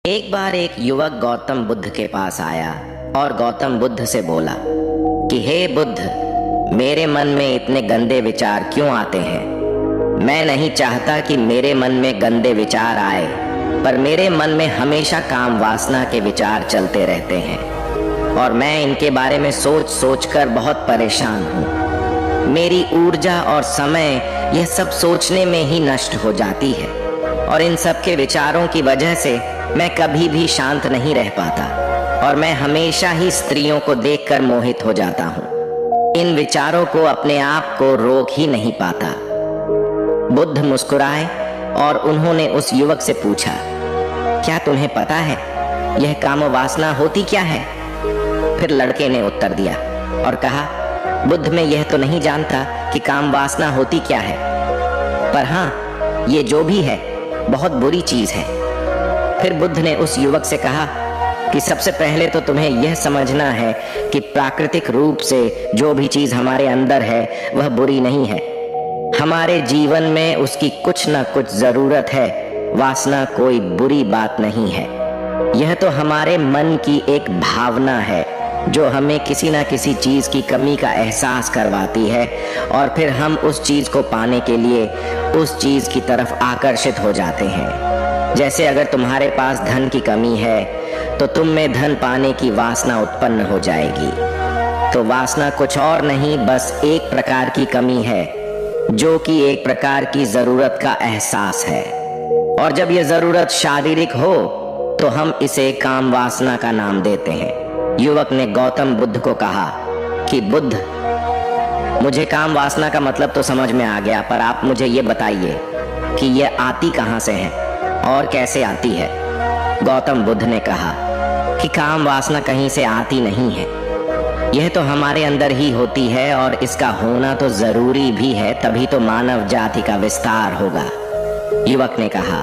एक बार एक युवक गौतम बुद्ध के पास आया और गौतम बुद्ध से बोला कि हे बुद्ध, मेरे मन में इतने गंदे विचार क्यों आते हैं। मैं नहीं चाहता कि मेरे मन में गंदे विचार आए, पर मेरे मन में हमेशा काम वासना के विचार चलते रहते हैं और मैं इनके बारे में सोच सोच कर बहुत परेशान हूँ। मेरी ऊर्जा और समय यह सब सोचने में ही नष्ट हो जाती है और इन सब के विचारों की वजह से मैं कभी भी शांत नहीं रह पाता और मैं हमेशा ही स्त्रियों को देखकर मोहित हो जाता हूँ। इन विचारों को अपने आप को रोक ही नहीं पाता। बुद्ध मुस्कुराए और उन्होंने उस युवक से पूछा, क्या तुम्हें पता है यह काम वासना होती क्या है? फिर लड़के ने उत्तर दिया और कहा, बुद्ध, मैं यह तो नहीं जानता कि काम वासना होती क्या है, पर हाँ, ये जो भी है बहुत बुरी चीज है। फिर बुद्ध ने उस युवक से कहा कि सबसे पहले तो तुम्हें यह समझना है कि प्राकृतिक रूप से जो भी चीज हमारे अंदर है वह बुरी नहीं है। हमारे जीवन में उसकी कुछ ना कुछ जरूरत है। वासना कोई बुरी बात नहीं है। यह तो हमारे मन की एक भावना है जो हमें किसी ना किसी चीज की कमी का एहसास करवाती है और फिर हम उस चीज को पाने के लिए उस चीज की तरफ आकर्षित हो जाते हैं। जैसे अगर तुम्हारे पास धन की कमी है तो तुम में धन पाने की वासना उत्पन्न हो जाएगी। तो वासना कुछ और नहीं, बस एक प्रकार की कमी है जो कि एक प्रकार की जरूरत का एहसास है। और जब यह जरूरत शारीरिक हो तो हम इसे काम वासना का नाम देते हैं। युवक ने गौतम बुद्ध को कहा कि बुद्ध, मुझे काम वासना का मतलब तो समझ में आ गया, पर आप मुझे ये बताइए कि यह आती कहाँ से है और कैसे आती है। गौतम बुद्ध ने कहा कि काम वासना कहीं से आती नहीं है, यह तो हमारे अंदर ही होती है और इसका होना तो जरूरी भी है, तभी तो मानव जाति का विस्तार होगा। युवक ने कहा,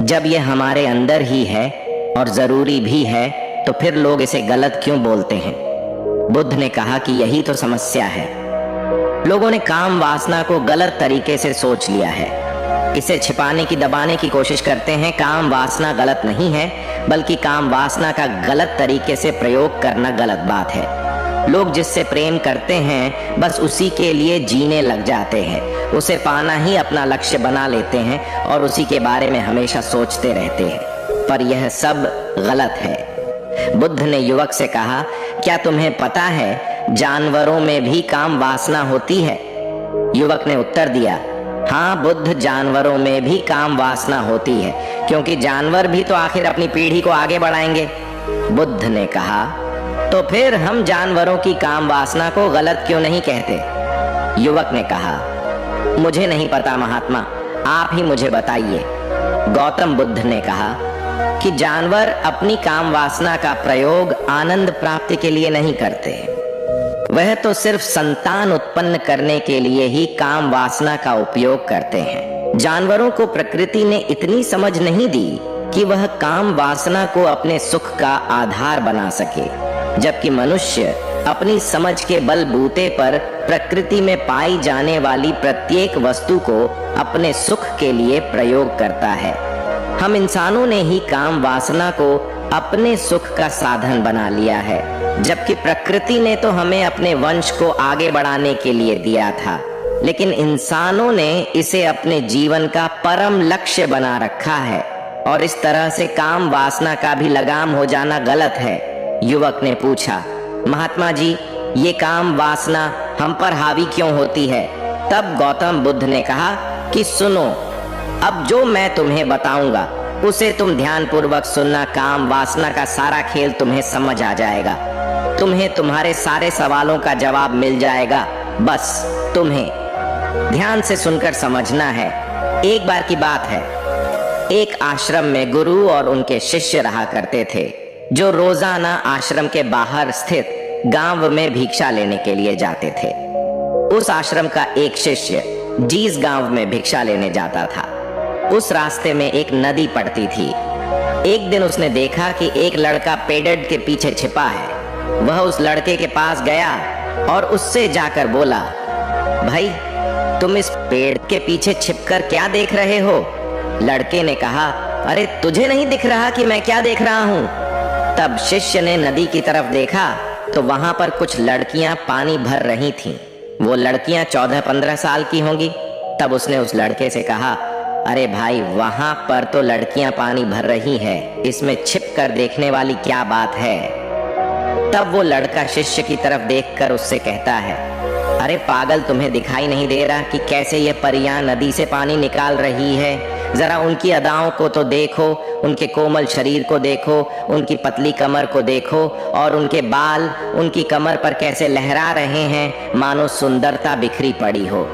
जब यह हमारे अंदर ही है और जरूरी भी है तो फिर लोग इसे गलत क्यों बोलते हैं? बुद्ध ने कहा कि यही तो समस्या है। लोगों ने काम वासना को गलत तरीके से सोच लिया है। इसे छिपाने की, दबाने की कोशिश करते हैं। काम वासना गलत नहीं है, बल्कि काम वासना का गलत तरीके से प्रयोग करना गलत बात है। लोग जिससे प्रेम करते हैं बस उसी के लिए जीने लग जाते हैं, उसे पाना ही अपना लक्ष्य बना लेते हैं और उसी के बारे में हमेशा सोचते रहते हैं, पर यह सब गलत है। बुद्ध ने युवक से कहा, क्या तुम्हें पता है जानवरों में भी काम वासना होती है? युवक ने उत्तर दिया, हाँ बुद्ध, जानवरों में भी काम वासना होती है, क्योंकि जानवर भी तो आखिर अपनी पीढ़ी को आगे बढ़ाएंगे। बुद्ध ने कहा, तो फिर हम जानवरों की काम वासना को गलत क्यों नहीं कहते? युवक ने कहा, मुझे नहीं पता महात्मा, आप ही मुझे बताइए। गौतम बुद्ध ने कहा कि जानवर अपनी काम वासना का प्रयोग आनंद प्राप्ति के लिए नहीं करते, वह तो सिर्फ संतान उत्पन्न करने के लिए ही काम वासना का उपयोग करते हैं। जानवरों को प्रकृति ने इतनी समझ नहीं दी कि वह काम वासना को अपने सुख का आधार बना सके, जबकि मनुष्य अपनी समझ के बलबूते पर प्रकृति में पाई जाने वाली प्रत्येक वस्तु को अपने सुख के लिए प्रयोग करता है। हम इंसानों ने ही काम वासना को अपने सुख का साधन बना लिया है, जबकि प्रकृति ने तो हमें अपने वंश को आगे बढ़ाने के लिए दिया था, लेकिन इंसानों ने इसे अपने जीवन का परम लक्ष्य बना रखा है और इस तरह से काम वासना का भी लगाम हो जाना गलत है। युवक ने पूछा, महात्मा जी, ये काम वासना हम पर हावी क्यों होती है? तब गौतम बुद्ध ने कहा कि सुनो, अब जो मैं तुम्हें बताऊंगा उसे तुम ध्यानपूर्वक सुनना। काम वासना का सारा खेल तुम्हें समझ आ जाएगा, तुम्हें तुम्हारे सारे सवालों का जवाब मिल जाएगा, बस तुम्हें ध्यान से सुनकर समझना है। एक बार की बात है, एक आश्रम में गुरु और उनके शिष्य रहा करते थे, जो रोजाना आश्रम के बाहर स्थित गांव में भिक्षा लेने के लिए जाते थे। उस आश्रम का एक शिष्य जिस गांव में भिक्षा लेने जाता था, उस रास्ते में एक नदी पड़ती थी। एक दिन उसने देखा कि एक लड़का पेड़ के पीछे छिपा है। वह उस लड़के के पास गया और उससे जाकर बोला, भाई, तुम इस पेड़ के पीछे छिपकर क्या देख रहे हो? लड़के ने कहा, अरे तुझे नहीं दिख रहा कि मैं क्या देख रहा हूँ? तब शिष्य ने नदी की तरफ देखा तो वहां पर कुछ लड़कियां पानी भर रही थीं। वो लड़कियां 14-15 साल की होंगी। तब उसने उस लड़के से कहा, अरे भाई, वहां पर तो लड़कियां पानी भर रही है, इसमें छिप कर देखने वाली क्या बात है? तब वो लड़का शिष्य की तरफ देखकर उससे कहता है, अरे पागल, तुम्हें दिखाई नहीं दे रहा कि कैसे ये परियां नदी से पानी निकाल रही है? जरा उनकी अदाओं को तो देखो, उनके कोमल शरीर को देखो, उनकी पतली कमर को देखो, और उनके बाल उनकी कमर पर कैसे लहरा रहे हैं, मानो सुंदरता बिखरी पड़ी हो।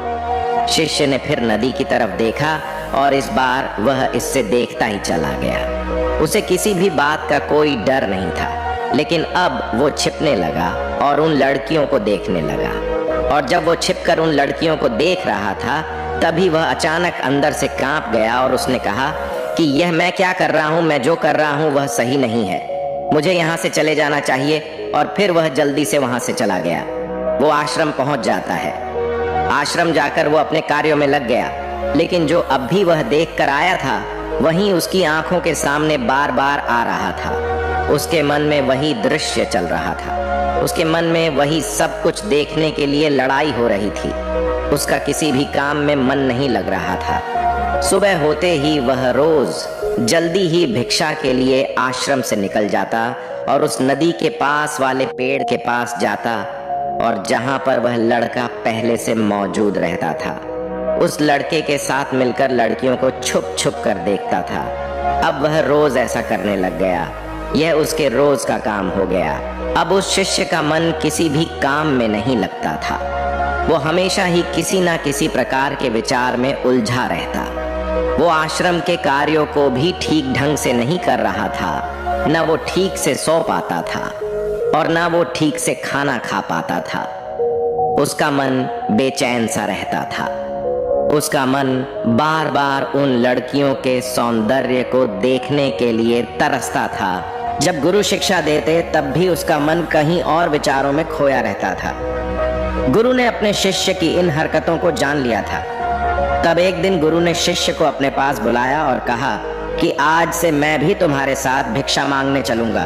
शिष्य ने फिर नदी की तरफ देखा और इस बार वह इससे देखता ही चला गया। उसे किसी भी बात का कोई डर नहीं था, लेकिन अब वो छिपने लगा और उन लड़कियों को देखने लगा। और जब वो छिपकर उन लड़कियों को देख रहा था, तभी वह अचानक अंदर से कांप गया और उसने कहा कि यह मैं क्या कर रहा हूँ, मैं जो कर रहा हूँ वह सही नहीं है, मुझे यहाँ से चले जाना चाहिए। और फिर वह जल्दी से वहां से चला गया। वो आश्रम पहुंच जाता है। आश्रम जाकर वो अपने कार्यों में लग गया, लेकिन जो अब भी वह देख कर आया था वहीं उसकी आंखों के सामने बार बार आ रहा था। उसके मन में वही दृश्य चल रहा था, उसके मन में वही सब कुछ देखने के लिए लड़ाई हो रही थी। उसका किसी भी काम में मन नहीं लग रहा था। सुबह होते ही वह रोज जल्दी ही भिक्षा के लिए आश्रम से निकल जाता और उस नदी के पास वाले पेड़ के पास जाता, और जहां पर वह लड़का पहले से मौजूद रहता था, उस लड़के के साथ मिलकर लड़कियों को छुप छुप कर देखता था। अब वह रोज ऐसा करने लग गया। यह उसके रोज का काम हो गया। अब उस शिष्य का मन किसी भी काम में नहीं लगता था। वो हमेशा ही किसी ना किसी प्रकार के विचार में उलझा रहता। वो आश्रम के कार्यों को भी ठीक ढंग से नहीं कर रहा था, न वो ठीक से सो पाता था और न वो ठीक से खाना खा पाता था। उसका मन बेचैन सा रहता था। उसका मन बार बार उन लड़कियों के सौंदर्य को देखने के लिए तरसता था। जब गुरु शिक्षा देते तब भी उसका मन कहीं और विचारों में खोया रहता था। गुरु ने अपने शिष्य की इन हरकतों को जान लिया था। तब एक दिन गुरु ने शिष्य को अपने पास बुलाया और कहा कि आज से मैं भी तुम्हारे साथ भिक्षा मांगने चलूंगा।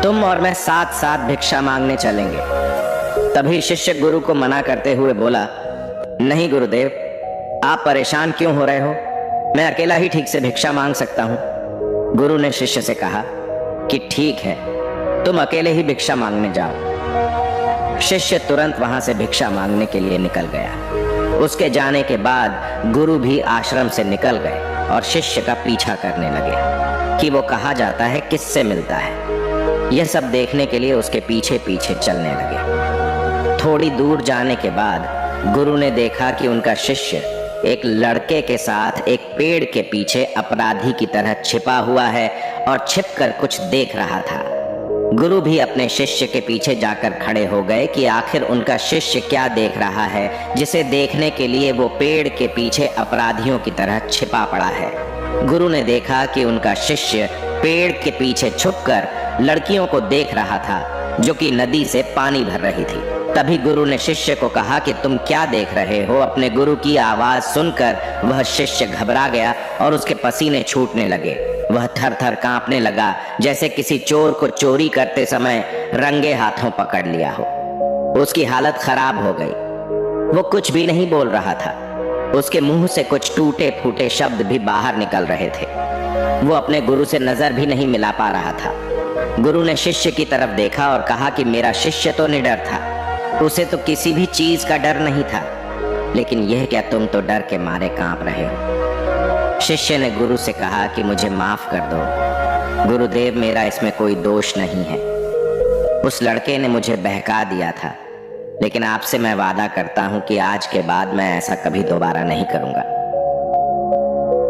तुम और मैं साथ साथ भिक्षा मांगने चलेंगे। तभी शिष्य गुरु को मना करते हुए बोला, नहीं गुरुदेव, आप परेशान क्यों हो रहे हो? मैं अकेला ही ठीक से भिक्षा मांग सकता हूँ। गुरु ने शिष्य से कहा कि ठीक है, तुम अकेले ही भिक्षा मांगने जाओ। शिष्य तुरंत वहां से भिक्षा मांगने के लिए निकल गया। उसके जाने के बाद गुरु भी आश्रम से निकल गए और शिष्य का पीछा करने लगे कि वो कहाँ जाता है, किससे मिलता है। यह सब देखने के लिए उसके पीछे पीछे चलने लगे। थोड़ी दूर जाने के बाद गुरु ने देखा कि उनका शिष्य एक लड़के के साथ एक पेड़ के पीछे अपराधी की तरह छिपा हुआ है और छिपकर कुछ देख रहा था। गुरु भी अपने शिष्य के पीछे जाकर खड़े हो गए कि आखिर उनका शिष्य क्या देख रहा है, जिसे देखने के लिए वो पेड़ के पीछे अपराधियों की तरह छिपा पड़ा है। गुरु ने देखा कि उनका शिष्य पेड़ के पीछे छुपकर लड़कियों को देख रहा था, जो कि नदी से पानी भर रही थी। तभी गुरु ने शिष्य को कहा कि तुम क्या देख रहे हो? अपने गुरु की आवाज सुनकर वह शिष्य घबरा गया और उसके पसीने छूटने लगे। वह थर थर कांपने लगा, जैसे किसी चोर को चोरी करते समय रंगे हाथों पकड़ लिया हो। उसकी हालत खराब हो गई। वो कुछ भी नहीं बोल रहा था। उसके मुंह से कुछ टूटे फूटे शब्द भी बाहर निकल रहे थे। वो अपने गुरु से नजर भी नहीं मिला पा रहा था। गुरु ने शिष्य की तरफ देखा और कहा कि मेरा शिष्य तो निडर था, उसे तो किसी भी चीज का डर नहीं था, लेकिन यह क्या तुम तो डर के मारे कांप रहे हो। शिष्य ने गुरु से कहा कि मुझे माफ कर दो गुरुदेव, मेरा इसमें कोई दोष नहीं है। उस लड़के ने मुझे बहका दिया था, लेकिन आपसे मैं वादा करता हूं कि आज के बाद मैं ऐसा कभी दोबारा नहीं करूंगा।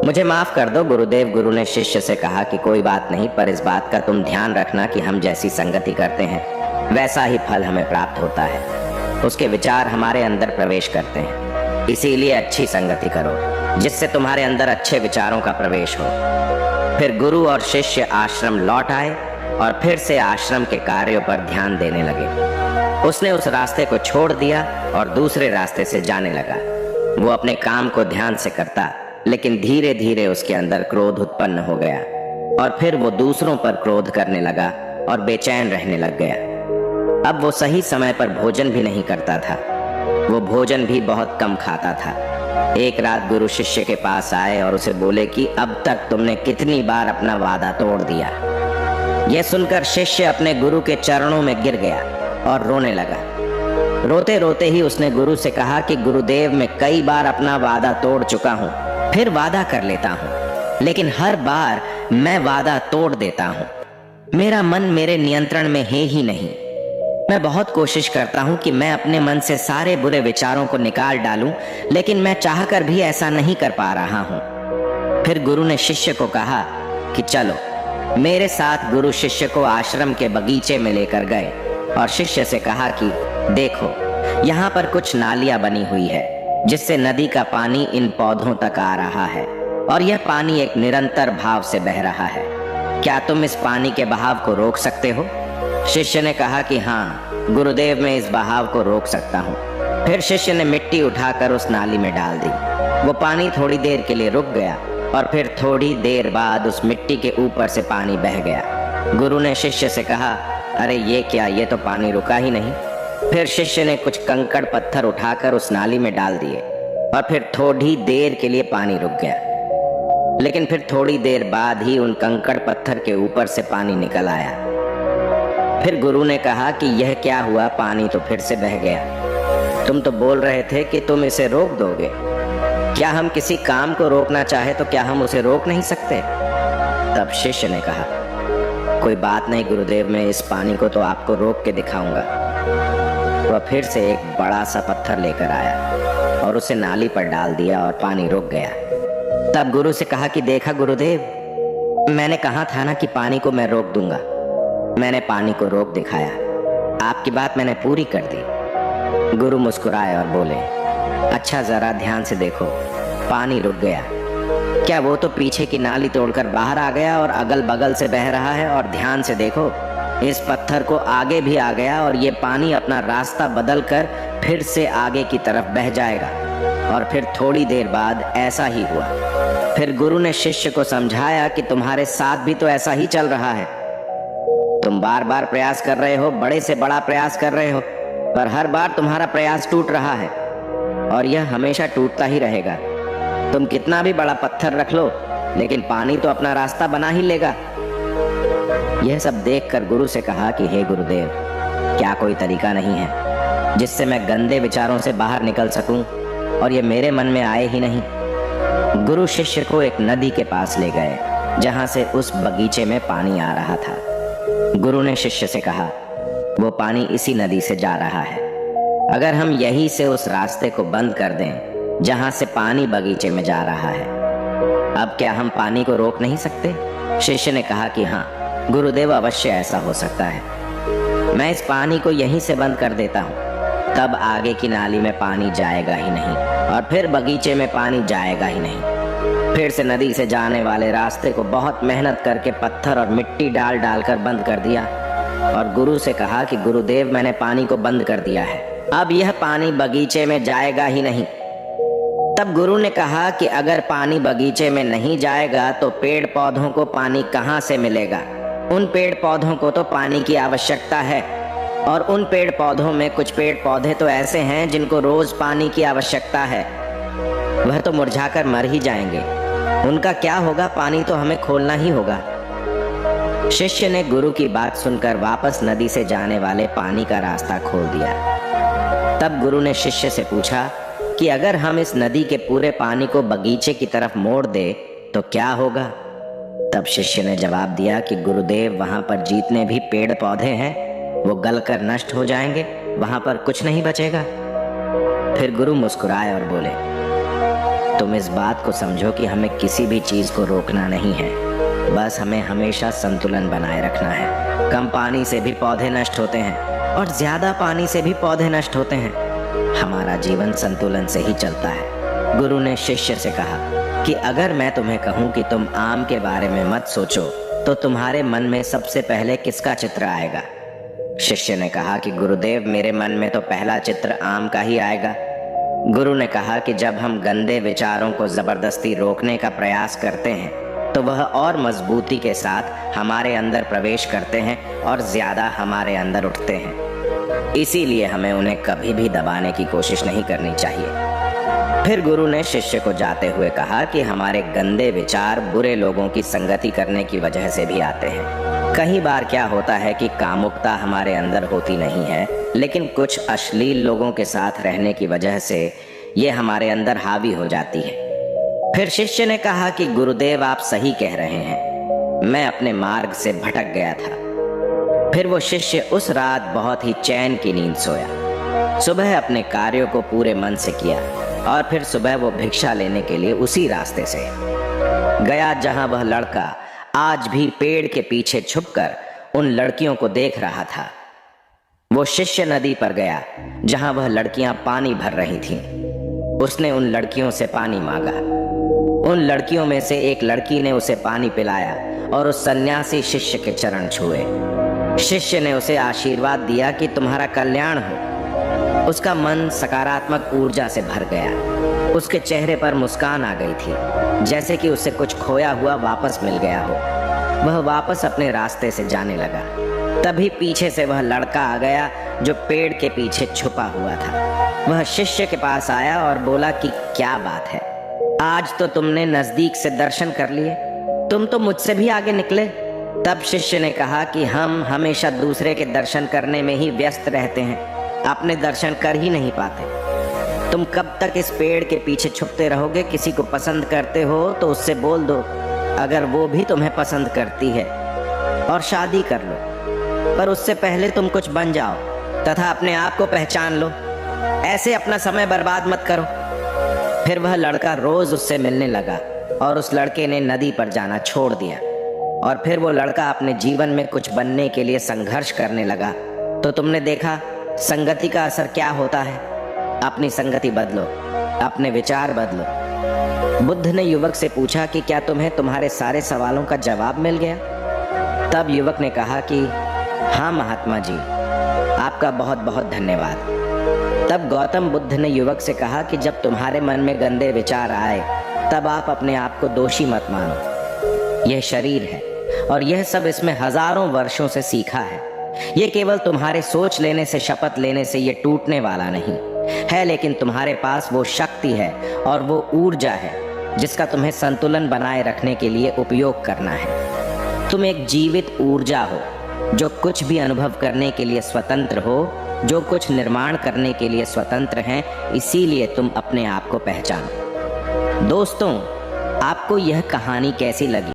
मुझे माफ कर दो गुरुदेव। गुरु ने शिष्य से कहा कि कोई बात नहीं, पर इस बात का तुम ध्यान रखना कि हम जैसी संगति करते हैं वैसा ही फल हमें प्राप्त होता है। उसके विचार हमारे अंदर प्रवेश करते हैं, इसीलिए अच्छी संगति करो जिससे तुम्हारे अंदर अच्छे विचारों का प्रवेश हो। फिर गुरु और शिष्य आश्रम लौट आए और फिर से आश्रम के कार्यों पर ध्यान देने लगे। उसने उस रास्ते को छोड़ दिया और दूसरे रास्ते से जाने लगा। वो अपने काम को ध्यान से करता, लेकिन धीरे धीरे उसके अंदर क्रोध उत्पन्न हो गया और फिर वो दूसरों पर क्रोध करने लगा और बेचैन रहने लग गया। अब वो सही समय पर भोजन भी नहीं करता था, वो भोजन भी बहुत कम खाता था। एक रात गुरु शिष्य के पास आए और उसे बोले कि अब तक तुमने कितनी बार अपना वादा तोड़ दिया। यह सुनकर शिष्य अपने गुरु के चरणों में गिर गया और रोने लगा। रोते रोते ही उसने गुरु से कहा कि गुरुदेव, मैं कई बार अपना वादा तोड़ चुका हूँ, फिर वादा कर लेता हूँ, लेकिन हर बार मैं वादा तोड़ देता हूँ। मेरा मन मेरे नियंत्रण में है ही नहीं। मैं बहुत कोशिश करता हूँ कि मैं अपने मन से सारे बुरे विचारों को निकाल डालूं, लेकिन मैं चाहकर भी ऐसा नहीं कर पा रहा हूँ। फिर गुरु ने शिष्य को कहा कि चलो मेरे साथ। गुरु शिष्य को आश्रम के बगीचे में लेकर गए और शिष्य से कहा कि देखो, यहाँ पर कुछ नालियां बनी हुई है जिससे नदी का पानी इन पौधों तक आ रहा है और यह पानी एक निरंतर भाव से बह रहा है। क्या तुम इस पानी के बहाव को रोक सकते हो? शिष्य ने कहा कि हाँ गुरुदेव, मैं इस बहाव को रोक सकता हूँ। फिर शिष्य ने मिट्टी उठाकर उस नाली में डाल दी। वो पानी थोड़ी देर के लिए रुक गया और फिर थोड़ी देर बाद उस मिट्टी के ऊपर से पानी बह गया। गुरु ने शिष्य से कहा, अरे ये क्या, ये तो पानी रुका ही नहीं। फिर शिष्य ने कुछ कंकड़ पत्थर उठाकर उस नाली में डाल दिए और फिर थोड़ी देर के लिए पानी रुक गया, लेकिन फिर थोड़ी देर बाद ही उन कंकड़ पत्थर के ऊपर से पानी निकल आया। फिर गुरु ने कहा कि यह क्या हुआ, पानी तो फिर से बह गया। तुम तो बोल रहे थे कि तुम इसे रोक दोगे। क्या हम किसी काम को रोकना चाहे तो क्या हम उसे रोक नहीं सकते? तब शिष्य ने कहा, कोई बात नहीं गुरुदेव, मैं इस पानी को तो आपको रोक के दिखाऊंगा। वह फिर से एक बड़ा सा पत्थर लेकर आया और उसे नाली पर डाल दिया और पानी रुक गया। तब गुरु से कहा कि देखा गुरुदेव, मैंने कहा था ना कि पानी को मैं रोक दूंगा। मैंने पानी को रोक दिखाया, आपकी बात मैंने पूरी कर दी। गुरु मुस्कुराए और बोले, अच्छा जरा ध्यान से देखो, पानी रुक गया। क्या वो तो पीछे की नाली तोड़कर बाहर आ गया और अगल बगल से बह रहा है, और ध्यान से देखो इस पत्थर को आगे भी आ गया और ये पानी अपना रास्ता बदल कर फिर से आगे की तरफ बह जाएगा। और फिर थोड़ी देर बाद ऐसा ही हुआ। फिर गुरु ने शिष्य को समझाया कि तुम्हारे साथ भी तो ऐसा ही चल रहा है। तुम बार बार प्रयास कर रहे हो, बड़े से बड़ा प्रयास कर रहे हो, पर हर बार तुम्हारा प्रयास टूट रहा है और यह हमेशा टूटता ही रहेगा। तुम कितना भी बड़ा पत्थर रख लो, लेकिन पानी तो अपना रास्ता बना ही लेगा। यह सब देखकर गुरु से कहा कि हे गुरुदेव, क्या कोई तरीका नहीं है जिससे मैं गंदे विचारों से बाहर निकल सकूं और ये मेरे मन में आए ही नहीं? गुरु शिष्य को एक नदी के पास ले गए जहां से उस बगीचे में पानी आ रहा था। गुरु ने शिष्य से कहा, वो पानी इसी नदी से जा रहा है। अगर हम यहीं से उस रास्ते को बंद कर दें जहां से पानी बगीचे में जा रहा है, अब क्या हम पानी को रोक नहीं सकते? शिष्य ने कहा कि हाँ गुरुदेव, अवश्य ऐसा हो सकता है। मैं इस पानी को यहीं से बंद कर देता हूँ, तब आगे की नाली में पानी जाएगा ही नहीं और फिर बगीचे में पानी जाएगा ही नहीं। फिर से नदी से जाने वाले रास्ते को बहुत मेहनत करके पत्थर और मिट्टी डाल डाल कर बंद कर दिया और गुरु से कहा कि गुरुदेव, मैंने पानी को बंद कर दिया है, अब यह पानी बगीचे में जाएगा ही नहीं। तब गुरु ने कहा कि अगर पानी बगीचे में नहीं जाएगा तो पेड़ पौधों को पानी कहाँ से मिलेगा? उन पेड़ पौधों को तो पानी की आवश्यकता है, और उन पेड़ पौधों में कुछ पेड़ पौधे तो ऐसे हैं जिनको रोज पानी की आवश्यकता है। वह तो मुरझाकर मर ही जाएंगे, उनका क्या होगा? पानी तो हमें खोलना ही होगा। शिष्य ने गुरु की बात सुनकर वापस नदी से जाने वाले पानी का रास्ता खोल दिया। तब गुरु ने शिष्य से पूछा कि अगर हम इस नदी के पूरे पानी को बगीचे की तरफ मोड़ दे तो क्या होगा? तब शिष्य ने जवाब दिया कि गुरुदेव, वहां पर जितने भी पेड़ पौधे हैं वो गलकर नष्ट हो जाएंगे, वहां पर कुछ नहीं बचेगा। फिर गुरु मुस्कुराए और बोले, तुम इस बात को समझो कि हमें किसी भी चीज को रोकना नहीं है, बस हमें हमेशा संतुलन बनाए रखना है। कम पानी से भी पौधे नष्ट होते हैं और ज्यादा पानी से भी पौधे नष्ट होते हैं। हमारा जीवन संतुलन से ही चलता है। गुरु ने शिष्य से कहा कि अगर मैं तुम्हें कहूं कि तुम आम के बारे में मत सोचो तो तुम्हारे मन में सबसे पहले किसका चित्र आएगा? शिष्य ने कहा कि गुरुदेव, मेरे मन में तो पहला चित्र आम का ही आएगा। गुरु ने कहा कि जब हम गंदे विचारों को जबरदस्ती रोकने का प्रयास करते हैं तो वह और मजबूती के साथ हमारे अंदर प्रवेश करते हैं और ज्यादा हमारे अंदर उठते हैं। इसीलिए हमें उन्हें कभी भी दबाने की कोशिश नहीं करनी चाहिए। फिर गुरु ने शिष्य को जाते हुए कहा कि हमारे गंदे विचार बुरे लोगों की संगति करने की वजह से भी आते हैं। कई बार क्या होता है कि कामुकता हमारे अंदर होती नहीं है, लेकिन कुछ अश्लील लोगों के साथ रहने की वजह से ये हमारे अंदर हावी हो जाती है। फिर शिष्य ने कहा कि गुरुदेव आप सही कह रहे हैं, मैं अपने मार्ग से भटक गया था। फिर वो शिष्य उस रात बहुत ही चैन की नींद सोया। सुबह अपने कार्यों को पूरे मन से किया और फिर सुबह वो भिक्षा लेने के लिए उसी रास्ते से गया जहां वह लड़का आज भी पेड़ के पीछे छुपकर उन लड़कियों को देख रहा था। वो शिष्य नदी पर गया जहां वह लड़कियां पानी भर रही थीं। उसने उन लड़कियों से पानी मांगा। उन लड़कियों में से एक लड़की ने उसे पानी पिलाया और उस सन्यासी शिष्य के चरण छुए। शिष्य ने उसे आशीर्वाद दिया कि तुम्हारा कल्याण हो। उसका मन सकारात्मक ऊर्जा से भर गया। उसके चेहरे पर मुस्कान आ गई थी, जैसे कि उसे कुछ खोया हुआ वापस मिल गया हो। वह वापस अपने रास्ते से जाने लगा। तभी पीछे से वह लड़का आ गया जो पेड़ के पीछे छुपा हुआ था। वह शिष्य के पास आया और बोला कि क्या बात है, आज तो तुमने नजदीक से दर्शन कर लिए, तुम तो मुझसे भी आगे निकले। तब शिष्य ने कहा कि हम हमेशा दूसरे के दर्शन करने में ही व्यस्त रहते हैं, अपने दर्शन कर ही नहीं पाते। तुम कब तक इस पेड़ के पीछे छुपते रहोगे? किसी को पसंद करते हो तो उससे बोल दो, अगर वो भी तुम्हें पसंद करती है, और शादी कर लो। पर उससे पहले तुम कुछ बन जाओ तथा अपने आप को पहचान लो। ऐसे अपना समय बर्बाद मत करो। फिर वह लड़का रोज उससे मिलने लगा और उस लड़के ने नदी पर जाना छोड़ दिया। और फिर वो लड़का अपने जीवन में कुछ बनने के लिए संघर्ष करने लगा। तो तुमने देखा संगति का असर क्या होता है। अपनी संगति बदलो, अपने विचार बदलो। बुद्ध ने युवक से पूछा कि क्या तुम्हें तुम्हारे सारे सवालों का जवाब मिल गया? तब युवक ने कहा कि हाँ महात्मा जी, आपका बहुत बहुत धन्यवाद। तब गौतम बुद्ध ने युवक से कहा कि जब तुम्हारे मन में गंदे विचार आए तब आप अपने आप को दोषी मत मानो। यह शरीर है और यह सब इसमें हजारों वर्षों से सीखा है। ये केवल तुम्हारे सोच लेने से, शपथ लेने से ये टूटने वाला नहीं है, लेकिन तुम्हारे पास वो शक्ति है और वो ऊर्जा है जिसका तुम्हें संतुलन बनाए रखने के लिए उपयोग करना है। तुम एक जीवित ऊर्जा हो जो कुछ भी अनुभव करने के लिए स्वतंत्र हो, जो कुछ निर्माण करने के लिए स्वतंत्र हैं। इसीलिए तुम अपने आप को पहचानो। दोस्तों, आपको यह कहानी कैसी लगी?